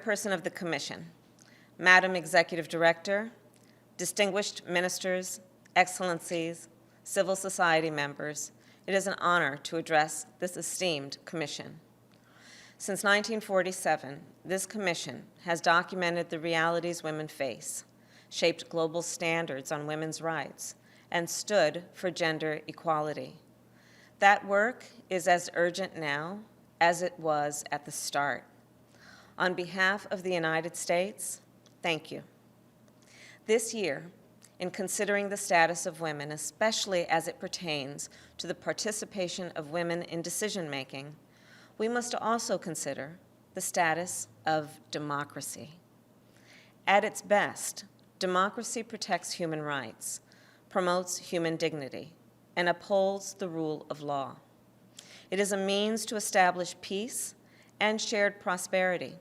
Chairperson of the Commission, Madam Executive Director, distinguished ministers, excellencies, civil society members, it is an honor to address this esteemed commission. Since 1947, this commission has documented the realities women face, shaped global standards on women's rights, and stood for gender equality. That work is as urgent now as it was at the start. On behalf of the United States, thank you. This year, in considering the status of women, especially as it pertains to the participation of women in decision-making, we must also consider the status of democracy. At its best, democracy protects human rights, promotes human dignity, and upholds the rule of law. It is a means to establish peace and shared prosperity.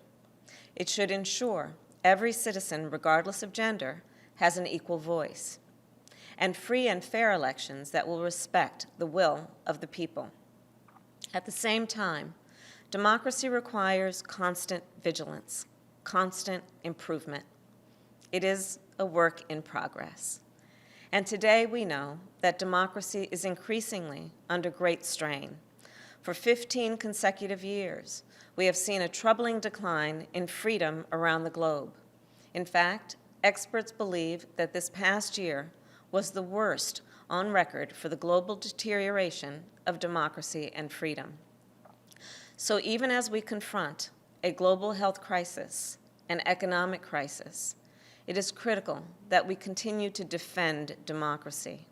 It should ensure every citizen, regardless of gender, has an equal voice, and free and fair elections that will respect the will of the people. At the same time, democracy requires constant vigilance, constant improvement. It is a work in progress. And today we know that democracy is increasingly under great strain. For 15 consecutive years, we have seen a troubling decline in freedom around the globe. In fact, experts believe that this past year was the worst on record for the global deterioration of democracy and freedom. So even as we confront a global health crisis, an economic crisis, it is critical that we continue to defend democracy.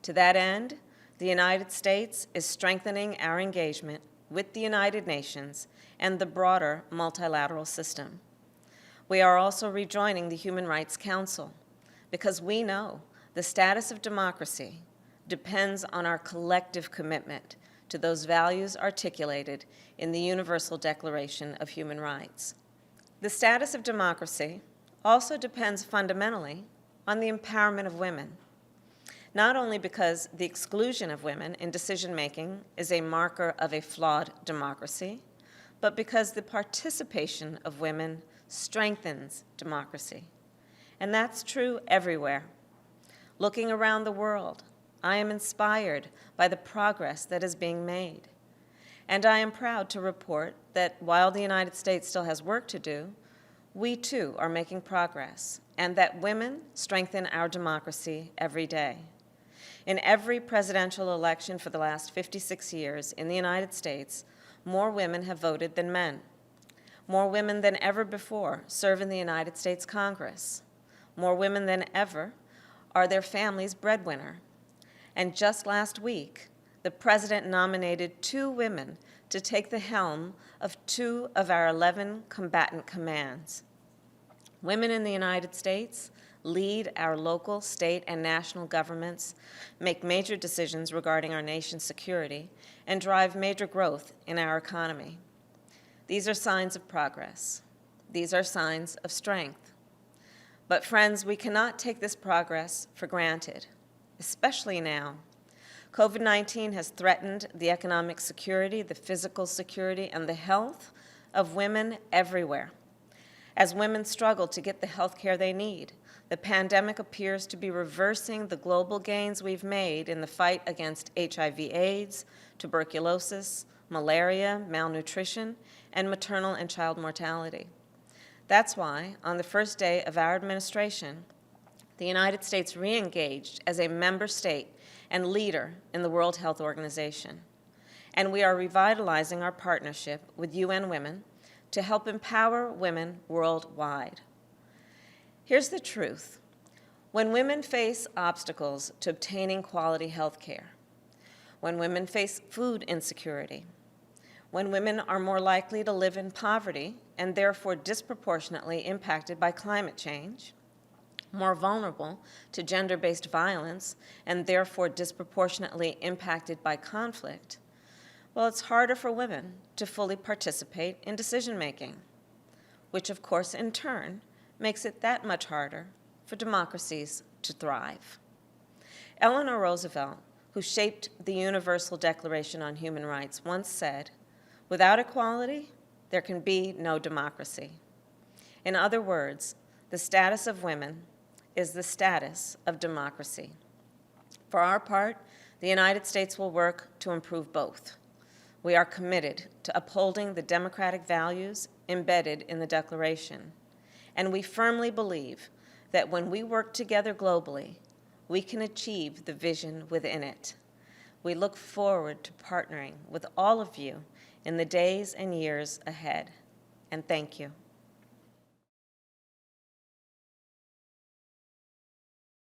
To that end, the United States is strengthening our engagement with the United Nations and the broader multilateral system. We are also rejoining the Human Rights Council because we know the status of democracy depends on our collective commitment to those values articulated in the Universal Declaration of Human Rights. The status of democracy also depends fundamentally on the empowerment of women, not only because the exclusion of women in decision-making is a marker of a flawed democracy, but because the participation of women strengthens democracy. And that's true everywhere. Looking around the world, I am inspired by the progress that is being made. And I am proud to report that while the United States still has work to do, we too are making progress, and that women strengthen our democracy every day. In every presidential election for the last 56 years in the United States, more women have voted than men. More women than ever before serve in the United States Congress. More women than ever are their family's breadwinner. And just last week, the President nominated 2 women to take the helm of 2 of our 11 combatant commands. Women in the United States lead our local, state, and national governments, make major decisions regarding our nation's security, and drive major growth in our economy. These are signs of progress. These are signs of strength. But friends, we cannot take this progress for granted, especially now. COVID-19 has threatened the economic security, the physical security, and the health of women everywhere. As women struggle to get the health care they need, the pandemic appears to be reversing the global gains we've made in the fight against HIV/AIDS, tuberculosis, malaria, malnutrition, and maternal and child mortality. That's why, on the first day of our administration, the United States re-engaged as a member state and leader in the World Health Organization. And we are revitalizing our partnership with UN Women to help empower women worldwide. Here's the truth. When women face obstacles to obtaining quality health care, when women face food insecurity, when women are more likely to live in poverty and therefore disproportionately impacted by climate change, more vulnerable to gender-based violence and therefore disproportionately impacted by conflict, well, it's harder for women to fully participate in decision-making, which of course in turn makes it that much harder for democracies to thrive. Eleanor Roosevelt, who shaped the Universal Declaration on Human Rights, once said, "Without equality, there can be no democracy." In other words, the status of women is the status of democracy. For our part, the United States will work to improve both. We are committed to upholding the democratic values embedded in the Declaration, and we firmly believe that when we work together globally, we can achieve the vision within it. We look forward to partnering with all of you in the days and years ahead, and thank you.